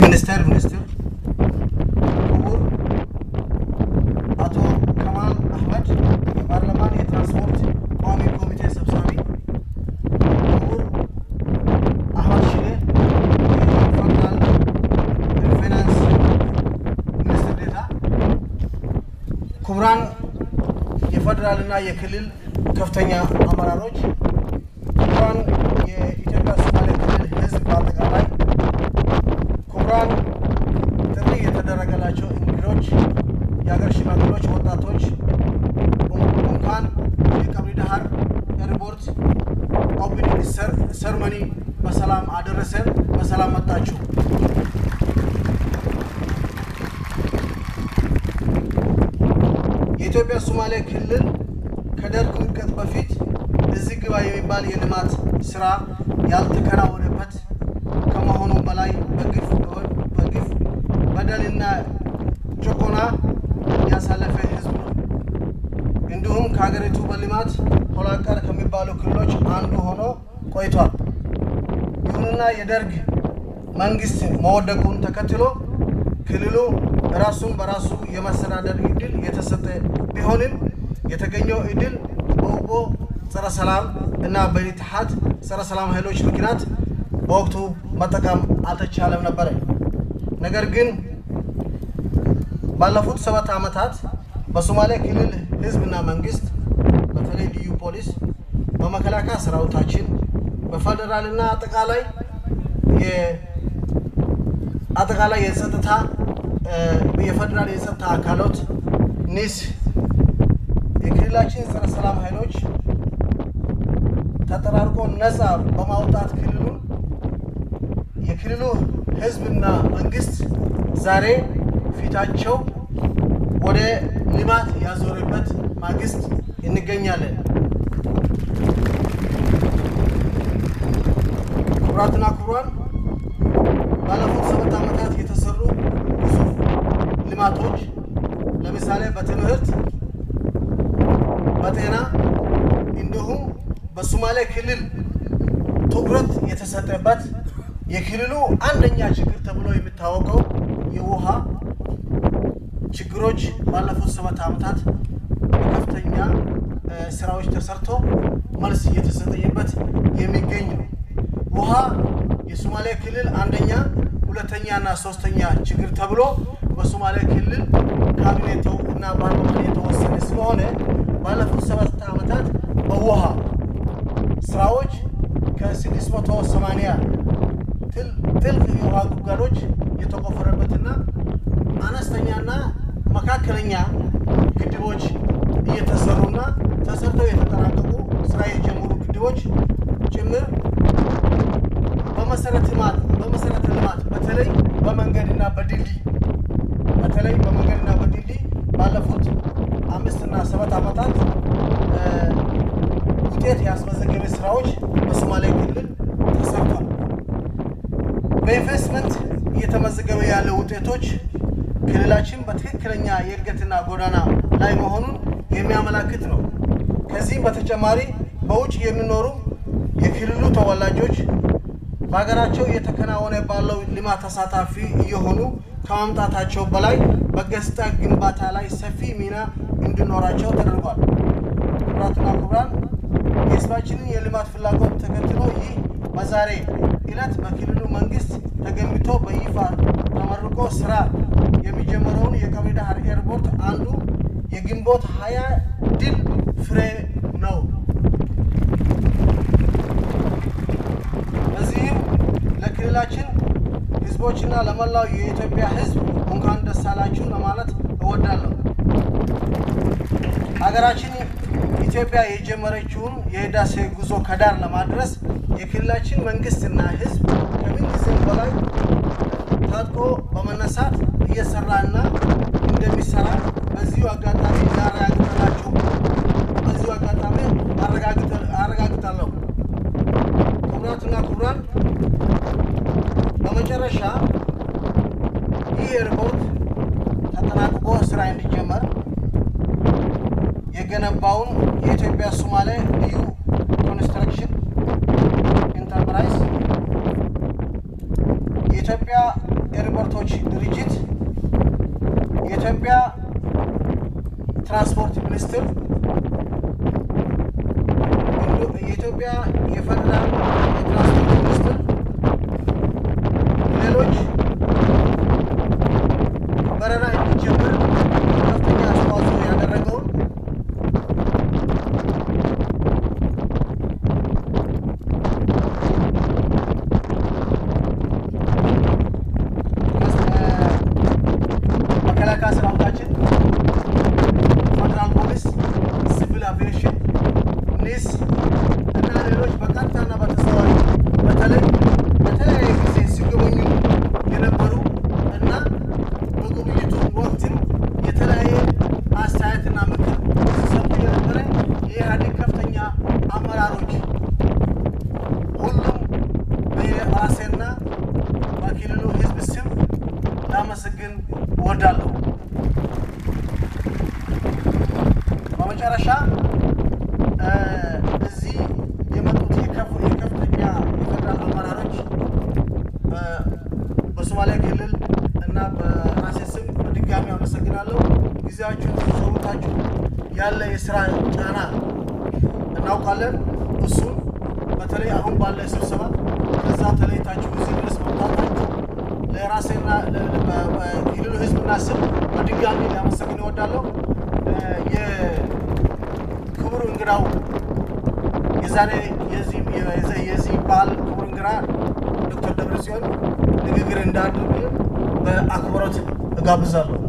ሚኒስትር ክቡር አቶ ከማል አህመድ የፓርላማን የትራንስፖርት ቋሚ ኮሚቴ ሰብሳቢ፣ ክቡር አህመድ ሽዴ የፌደራል ፋይናንስ ሚኒስትር ዴኤታ፣ ክቡራን የፌደራልና የክልል ከፍተኛ አመራሮች፣ ክቡራን የኢትዮጵያ ሶማሌ ክልል ህዝብ በአጠቃላይ፣ ክቡራን ጥሪ የተደረገላቸው እንግዶች፣ የሀገር ሽማግሌዎች፣ ወጣቶች እንኳን የቀብሪ ዳህር ኤርፖርት ኦፕኒንግ ሰርሞኒ በሰላም አደረሰን፣ በሰላም መጣችሁ። የኢትዮጵያ ሶማሌ ክልል ከደርግ ውድቀት በፊት እዚህ ግባ የሚባል የልማት ስራ ያልተከናወነበት ከመሆኑ በላይ በግፍ በደልና ጭቆና ያሳለፈ ህዝብ ነው። እንዲሁም ከሀገሪቱ በልማት ኋላ ቀር ከሚባሉ ክልሎች አንዱ ሆኖ ቆይቷል። ይሁንና የደርግ መንግስት መወደቁን ተከትሎ ክልሉ ራሱን በራሱ የማስተዳደር እድል የተሰጠ ቢሆንም የተገኘው እድል በውቦ ጸረ ሰላም እና በኢትሃድ ጸረ ሰላም ኃይሎች ምክንያት በወቅቱ መጠቀም አልተቻለም ነበር። ነገር ግን ባለፉት 7 ዓመታት በሶማሌ ክልል ህዝብና መንግስት በተለይ ልዩ ፖሊስ፣ በመከላከያ ሰራዊታችን፣ በፌደራልና አጠቃላይ የጸጥታ የፌደራል የጸጥታ አካላት ኒስ የክልላችን ጸረ ሰላም ኃይሎች ተጠራርቆ ነፃ በማውጣት የክልሉ ህዝብና መንግስት ዛሬ ፊታቸው ወደ ልማት ያዞረበት ማግስት እንገኛለን። ክቡራትና ክቡራን፣ ባለፉት 7 ዓመታት የተሰሩ ብዙ ልማቶች ለምሳሌ በትምህርት፣ በጤና እንዲሁም በሶማሌ ክልል ትኩረት የተሰጠበት የክልሉ አንደኛ ችግር ተብሎ የሚታወቀው የውሃ ችግሮች ባለፉት 7 ዓመታት በከፍተኛ ስራዎች ተሰርቶ መልስ እየተሰጠበት የሚገኝ ነው። ውሃ የሶማሌ ክልል አንደኛ፣ ሁለተኛና ሶስተኛ ችግር ተብሎ በሶማሌ ክልል ካቢኔቱ እና ፓርላማን የተወሰነ ስለሆነ ባለፉት 7 ዓመታት በውሃ ስራዎች ከ680 ጥልቅ የውሃ ጉድጓዶች የተቆፈረበትና አነስተኛና መካከለኛ ግድቦች እየተሰሩና ተሰርተው የተጠናቀቁ ስራ የጀመሩ ግድቦች ጭምር በመሰረተ ልማት በተለይ በመንገድና በድልድይ ባለፉት 5 እና 7 ዓመታት ውጤት ያስመዘገበ ስራዎች በሶማሌ ክልል ተሰርቷል። በኢንቨስትመንት እየተመዘገበ ያለ ውጤቶች ክልላችን በትክክለኛ የእድገትና ጎዳና ላይ መሆኑን የሚያመላክት ነው። ከዚህም በተጨማሪ በውጭ የሚኖሩ የክልሉ ተወላጆች በሀገራቸው እየተከናወነ ባለው ልማት ተሳታፊ እየሆኑ ከማምጣታቸው በላይ በገጽታ ግንባታ ላይ ሰፊ ሚና እንዲኖራቸው ተደርጓል። ክቡራትና ክቡራን፣ የህዝባችንን የልማት ፍላጎት ተከትሎ ይህ በዛሬ ዕለት በክልሉ መንግስት ተገንብቶ በይፋ ተመርቆ ስራ የሚጀምረውን የቀብሪ ዳህር ኤርፖርት አንዱ የግንቦት 20 ድል ፍሬ ነው። በዚህም ለክልላችን ህዝቦችና ለመላው የኢትዮጵያ ህዝብ እንኳን ደስ አላችሁ ለማለት እወዳለሁ። ሀገራችን ኢትዮጵያ የጀመረችውን የህዳሴ ጉዞ ከዳር ለማድረስ የክልላችን መንግስትና ህዝብ ከምን ጊዜም በላይ ታጥቆ በመነሳት እየሰራና እንደሚሰራ በዚሁ አጋጣሚ አረጋግጣለሁ። ክቡራትና ክቡራን፣ በመጨረሻ ይህ ኤርፖርት ተጠናቅቆ ስራ እንዲጀመር የገነባውን የኢትዮጵያ ሶማሌ ልዩ ኮንስትራክሽን ኢንተርፕራይዝ የኢትዮጵያ ኤክስፐርቶች ድርጅት የኢትዮጵያ ትራንስፖርት ሚኒስትር የኢትዮጵያ የፌደራል የትራንስፖርት ሚኒስትር ሌሎች በረራ እንዲጀምር ከፍተኛ አስተዋጽኦ ያደረገውን መከላከያ ሰራዊታችን፣ ፌደራል ፖሊስ፣ ሲቪል አቪዬሽን፣ ኒስ እና ሌሎች በቀጥታና በተዘዋዋሪ በተለያየ ጊዜ ሲጎበኙ የነበሩ እና በጉብኝቱ ወቅትም የተለያየ አስተያየትና ምክር ሲሰጡ የነበረ የኢህአዴግ ከፍተኛ አመራሮች ሁሉም በራሴና በክልሉ ህዝብ ስም ላመሰግን እወዳለሁ። በመጨረሻ እዚህ የመጡት የከፍተኛ የፌደራል አመራሮች በሶማሊያ ክልል እና በራሴ ስም በድጋሚ አመሰግናለሁ። ጊዜያችሁን ሰውታችሁ ያለ የስራ ጫና እናውቃለን። እሱን በተለይ አሁን ባለ ስብሰባ ከዛ ተለይታችሁ እዚህ ድረስ መምጣታችሁ ለራሴና ለክልሉ ህዝብና ስም በድጋሚ ላመሰግን እወዳለሁ። የክቡር እንግዳው የዛሬ የዚህ በዓል ክቡር እንግዳ ዶክተር ደብረጽዮን ንግግር እንዳደርግ በአክብሮት እጋብዛለሁ።